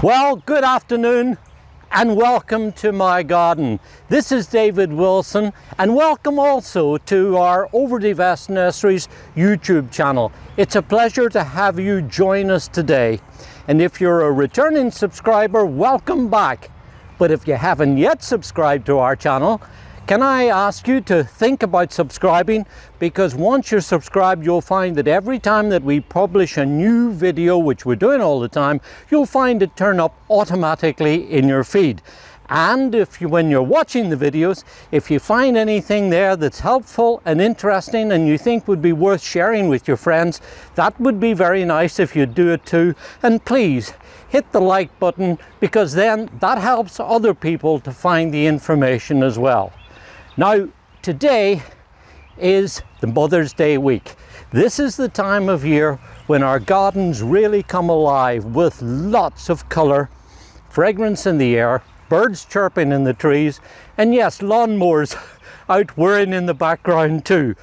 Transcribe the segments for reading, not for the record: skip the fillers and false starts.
Well, good afternoon and welcome to my garden. This is David Wilson, and welcome also to our OverDeVest Nurseries YouTube channel. It's a pleasure to have you join us today. And if you're a returning subscriber, welcome back. But if you haven't yet subscribed to our channel, can I ask you to think about subscribing? Because once you're subscribed, you'll find that every time that we publish a new video, which we're doing all the time, you'll find it turn up automatically in your feed. And when you're watching the videos, if you find anything there that's helpful and interesting and you think would be worth sharing with your friends, that would be very nice if you'd do it too. And please hit the like button, because then that helps other people to find the information as well. Now, today is the Mother's Day week. This is the time of year when our gardens really come alive with lots of colour, fragrance in the air, birds chirping in the trees, and yes, lawnmowers out whirring in the background too.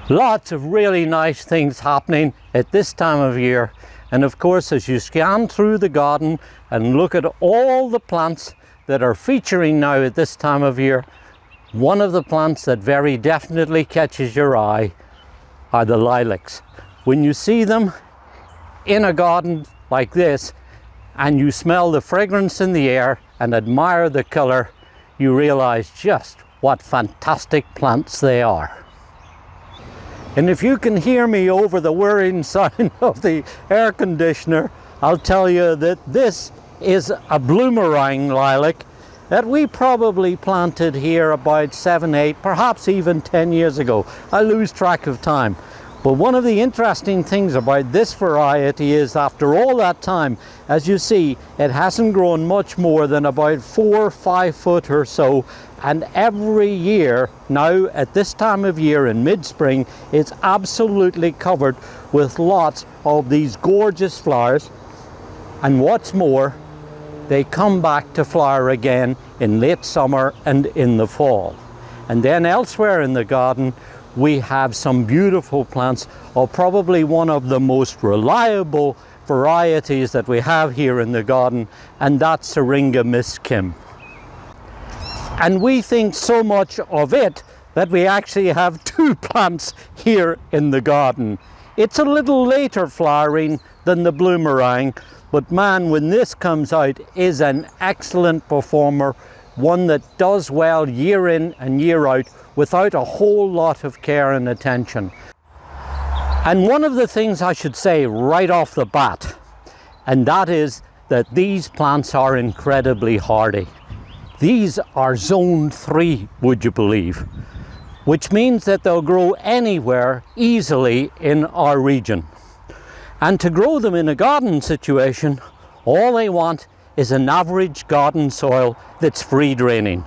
Lots of really nice things happening at this time of year. And of course, as you scan through the garden and look at all the plants that are featuring now at this time of year, one of the plants that very definitely catches your eye are the lilacs. When you see them in a garden like this and you smell the fragrance in the air and admire the colour, you realise just what fantastic plants they are. And if you can hear me over the whirring sound of the air conditioner, I'll tell you that this is a bloomerang lilac that we probably planted here about 7, 8, perhaps even 10 years ago. I lose track of time. But one of the interesting things about this variety is, after all that time, as you see, it hasn't grown much more than about 4 or 5 foot or so. And every year, now at this time of year in mid-spring, it's absolutely covered with lots of these gorgeous flowers. And what's more, they come back to flower again in late summer and in the fall. And then elsewhere in the garden, we have some beautiful plants of probably one of the most reliable varieties that we have here in the garden, and that's Syringa miskim. And we think so much of it that we actually have 2 plants here in the garden. It's a little later flowering than the bloomerang, but man, when this comes out, is an excellent performer, one that does well year in and year out without a whole lot of care and attention. And one of the things I should say right off the bat, and that is that these plants are incredibly hardy. These are zone 3, would you believe? Which means that they'll grow anywhere easily in our region. And to grow them in a garden situation, all they want is an average garden soil that's free draining.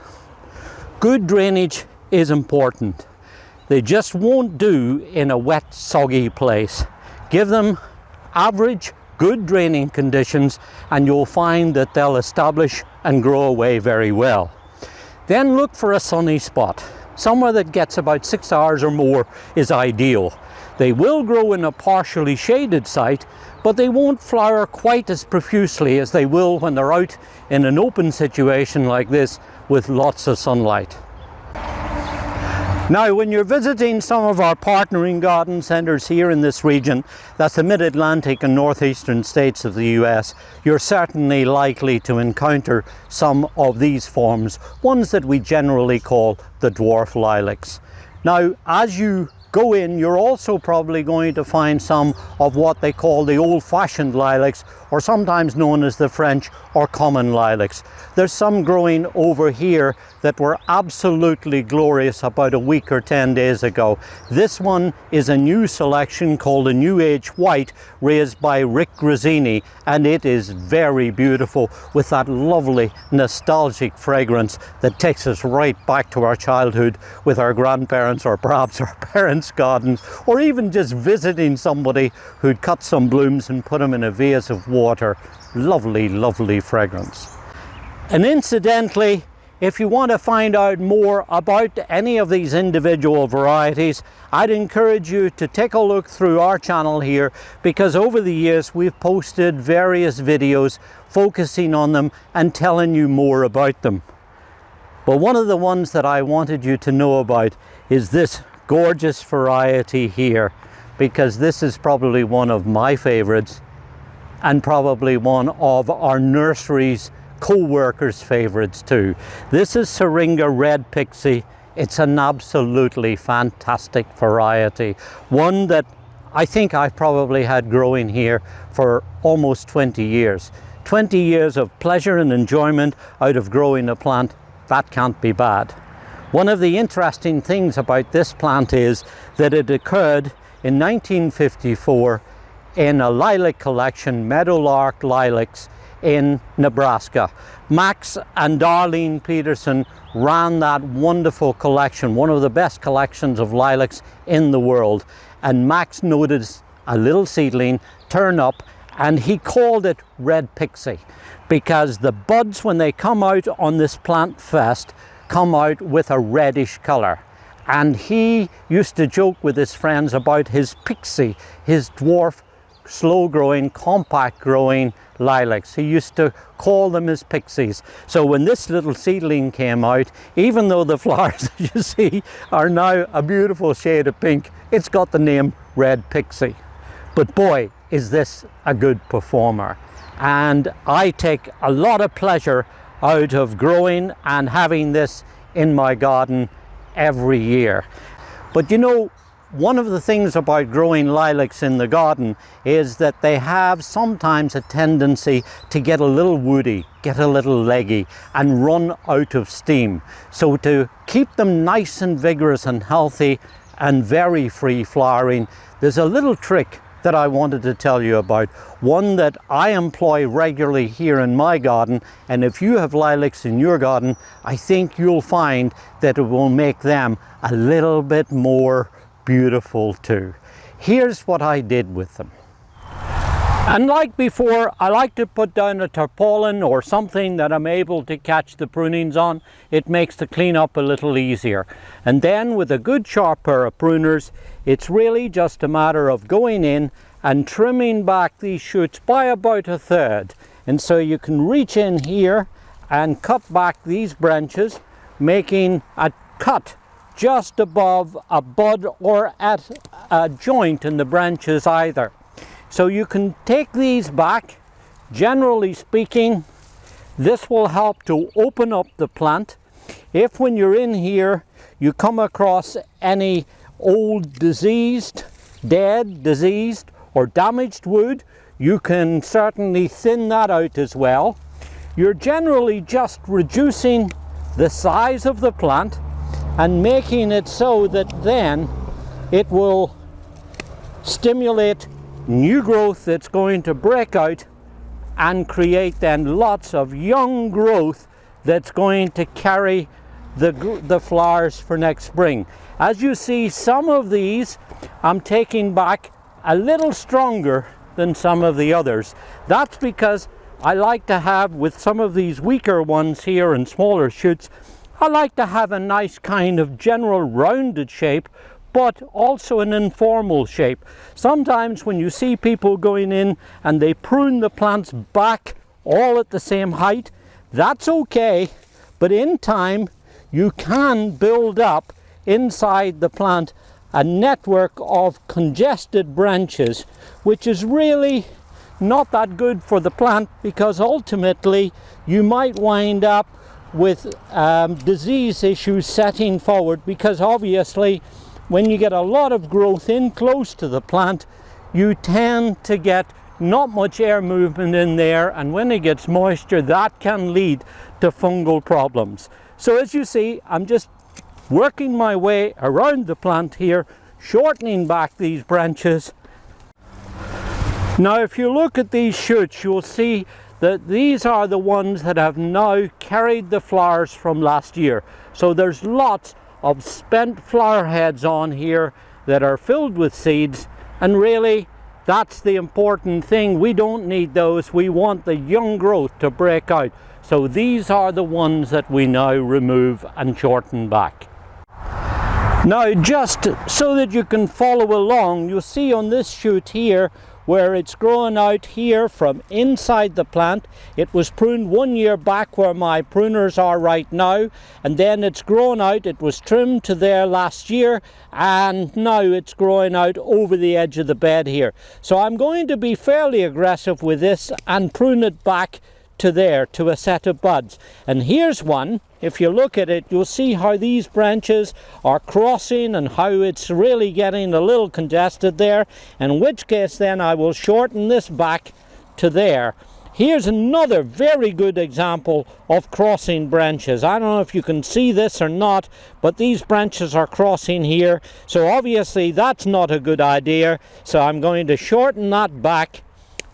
Good drainage is important. They just won't do in a wet, soggy place. Give them average, good draining conditions, and you'll find that they'll establish and grow away very well. Then look for a sunny spot. Somewhere that gets about 6 hours or more is ideal. They will grow in a partially shaded site, but they won't flower quite as profusely as they will when they're out in an open situation like this with lots of sunlight. Now, when you're visiting some of our partnering garden centres here in this region, that's the mid-Atlantic and northeastern states of the US, you're certainly likely to encounter some of these forms, ones that we generally call the dwarf lilacs. Now, as you go in, you're also probably going to find some of what they call the old-fashioned lilacs, or sometimes known as the French or common lilacs. There's some growing over here that were absolutely glorious about a week or 10 days ago. This one is a new selection called a New Age White, raised by Rick Grazzini, and it is very beautiful with that lovely nostalgic fragrance that takes us right back to our childhood with our grandparents or perhaps our parents' gardens, or even just visiting somebody who'd cut some blooms and put them in a vase of water. Lovely, lovely fragrance. And incidentally, if you want to find out more about any of these individual varieties, I'd encourage you to take a look through our channel here, because over the years we've posted various videos focusing on them and telling you more about them. But one of the ones that I wanted you to know about is this gorgeous variety here, because this is probably one of my favorites and probably one of our nursery's co-workers' favorites too. This is Syringa Red Pixie. It's an absolutely fantastic variety, one that I think I've probably had growing here for almost 20 years. 20 years of pleasure and enjoyment out of growing a plant. That can't be bad. One of the interesting things about this plant is that it occurred in 1954 in a lilac collection, Meadowlark Lilacs, in Nebraska. Max and Darlene Peterson ran that wonderful collection, one of the best collections of lilacs in the world. And Max noticed a little seedling turn up, and he called it Red Pixie, because the buds, when they come out on this plant fest, come out with a reddish color. And he used to joke with his friends about his pixie, his dwarf, slow growing, compact growing lilacs. He used to call them his pixies. So when this little seedling came out, even though the flowers, as you see, are now a beautiful shade of pink, it's got the name Red Pixie. But boy, is this a good performer. And I take a lot of pleasure out of growing and having this in my garden every year. But you know, one of the things about growing lilacs in the garden is that they have sometimes a tendency to get a little woody, get a little leggy, and run out of steam. So to keep them nice and vigorous and healthy and very free flowering, there's a little trick that I wanted to tell you about, one that I employ regularly here in my garden. And if you have lilacs in your garden, I think you'll find that it will make them a little bit more beautiful too. Here's what I did with them. And like before, I like to put down a tarpaulin or something that I'm able to catch the prunings on. It makes the cleanup a little easier. And then with a good sharp pair of pruners, it's really just a matter of going in and trimming back these shoots by about a third. And so you can reach in here and cut back these branches, making a cut just above a bud or at a joint in the branches either. So you can take these back. Generally speaking, this will help to open up the plant. If when you're in here you come across any old diseased, dead, diseased or damaged wood, you can certainly thin that out as well. You're generally just reducing the size of the plant and making it so that then it will stimulate new growth that's going to break out and create then lots of young growth that's going to carry the flowers for next spring. As you see, some of these I'm taking back a little stronger than some of the others. That's because I like to have, with some of these weaker ones here and smaller shoots, I like to have a nice kind of general rounded shape, but also an informal shape. Sometimes when you see people going in and they prune the plants back all at the same height, that's okay, but in time you can build up inside the plant a network of congested branches, which is really not that good for the plant, because ultimately you might wind up with disease issues setting forward, because obviously when you get a lot of growth in close to the plant, you tend to get not much air movement in there, and when it gets moisture, that can lead to fungal problems. So as you see, I'm just working my way around the plant here, shortening back these branches. Now if you look at these shoots, you'll see that these are the ones that have now carried the flowers from last year. So there's lots of spent flower heads on here that are filled with seeds, and really That's the important thing. We don't need those. We want the young growth to break out. So these are the ones that we now remove and shorten back. Now, just so that you can follow along, you'll see on this shoot here where it's growing out here from inside the plant. It was pruned 1 year back where my pruners are right now, and then it's grown out. It was trimmed to there last year, and now it's growing out over the edge of the bed here. So I'm going to be fairly aggressive with this and prune it back to there, to a set of buds. And here's one. If you look at it, you'll see how these branches are crossing and how it's really getting a little congested there, in which case then I will shorten this back to there. Here's another very good example of crossing branches. I don't know if you can see this or not, but these branches are crossing here, so obviously that's not a good idea. So I'm going to shorten that back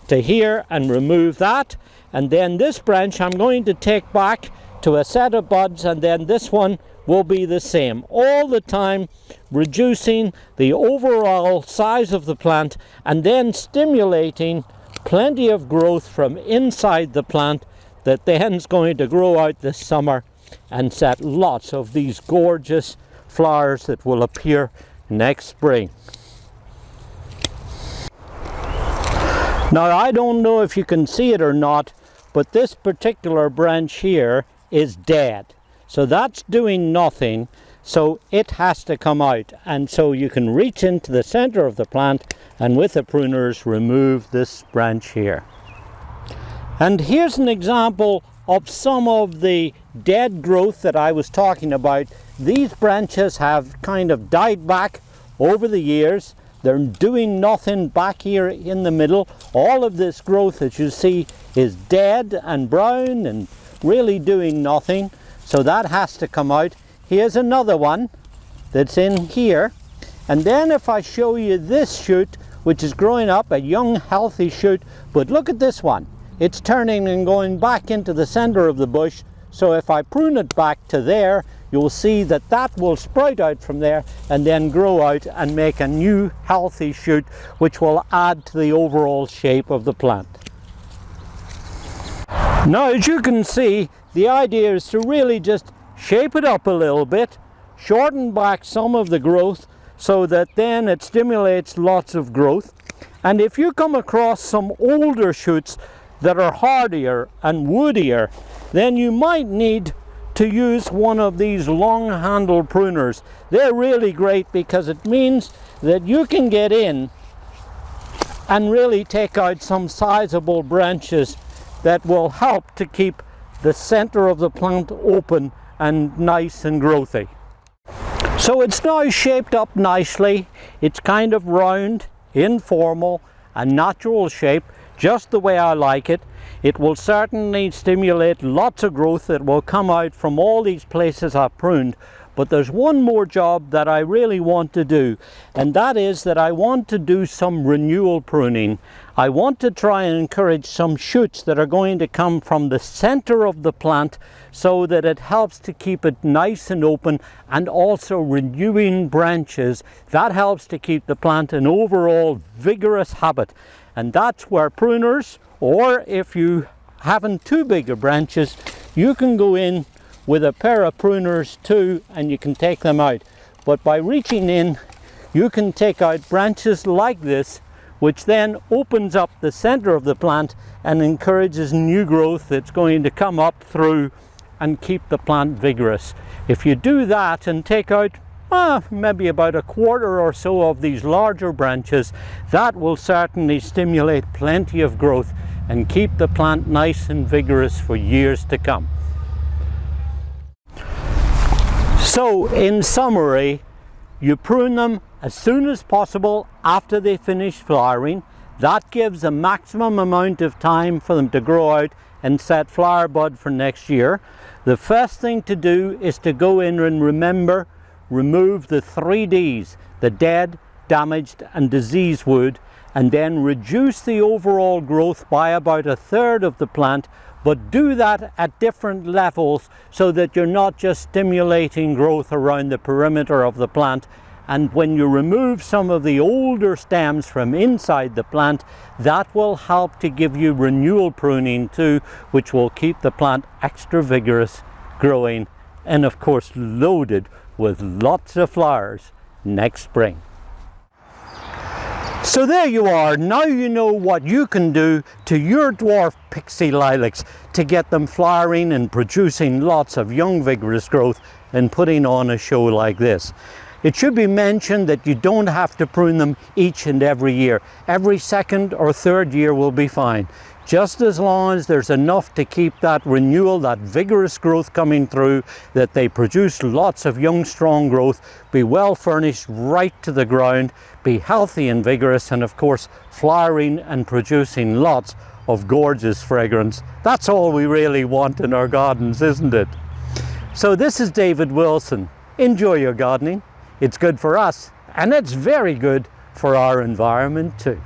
to here and remove that, and then this branch I'm going to take back to a set of buds, and then this one will be the same, all the time reducing the overall size of the plant and then stimulating plenty of growth from inside the plant that then is going to grow out this summer and set lots of these gorgeous flowers that will appear next spring. Now, I don't know if you can see it or not, but this particular branch here is dead. So that's doing nothing, so it has to come out. And so you can reach into the center of the plant and with the pruners remove this branch here. And here's an example of some of the dead growth that I was talking about. These branches have kind of died back over the years. They're doing nothing back here in the middle. All of this growth, as you see, is dead and brown and really doing nothing. So that has to come out. Here's another one that's in here. And then if I show you this shoot, which is growing up, a young healthy shoot, but look at this one. It's turning and going back into the center of the bush. So if I prune it back to there, you'll see that that will sprout out from there and then grow out and make a new healthy shoot, which will add to the overall shape of the plant. Now, as you can see, the idea is to really just shape it up a little bit, shorten back some of the growth so that then it stimulates lots of growth. And if you come across some older shoots that are hardier and woodier, then you might need to use one of these long handled pruners. They're really great because it means that you can get in and really take out some sizable branches that will help to keep the center of the plant open and nice and growthy. So it's now shaped up nicely. It's kind of round, informal, a natural shape, just the way I like it. It will certainly stimulate lots of growth that will come out from all these places I've pruned. But there's one more job that I really want to do, and that is that I want to do some renewal pruning. I want to try and encourage some shoots that are going to come from the center of the plant so that it helps to keep it nice and open, and also renewing branches. That helps to keep the plant in overall vigorous habit. And that's where pruners, or if you haven't too big of branches, you can go in with a pair of pruners too, and you can take them out. But by reaching in, you can take out branches like this, which then opens up the center of the plant and encourages new growth that's going to come up through and keep the plant vigorous. If you do that and take out maybe about a quarter or so of these larger branches, that will certainly stimulate plenty of growth and keep the plant nice and vigorous for years to come. So in summary, you prune them as soon as possible after they finish flowering. That gives a maximum amount of time for them to grow out and set flower bud for next year. The first thing to do is to go in and remove the 3 Ds, the dead, damaged and diseased wood, and then reduce the overall growth by about 1/3 of the plant, but do that at different levels so that you're not just stimulating growth around the perimeter of the plant And when you remove some of the older stems from inside the plant, that will help to give you renewal pruning too, which will keep the plant extra vigorous, growing, and of course loaded with lots of flowers next spring. So there you are. Now you know what you can do to your dwarf pixie lilacs to get them flowering and producing lots of young vigorous growth and putting on a show like this. It should be mentioned that you don't have to prune them each and every year. Every second or third year will be fine. Just as long as there's enough to keep that renewal, that vigorous growth coming through, that they produce lots of young, strong growth, be well furnished right to the ground, be healthy and vigorous, and of course flowering and producing lots of gorgeous fragrance. That's all we really want in our gardens, isn't it? So this is David Wilson. Enjoy your gardening. It's good for us, and it's very good for our environment too.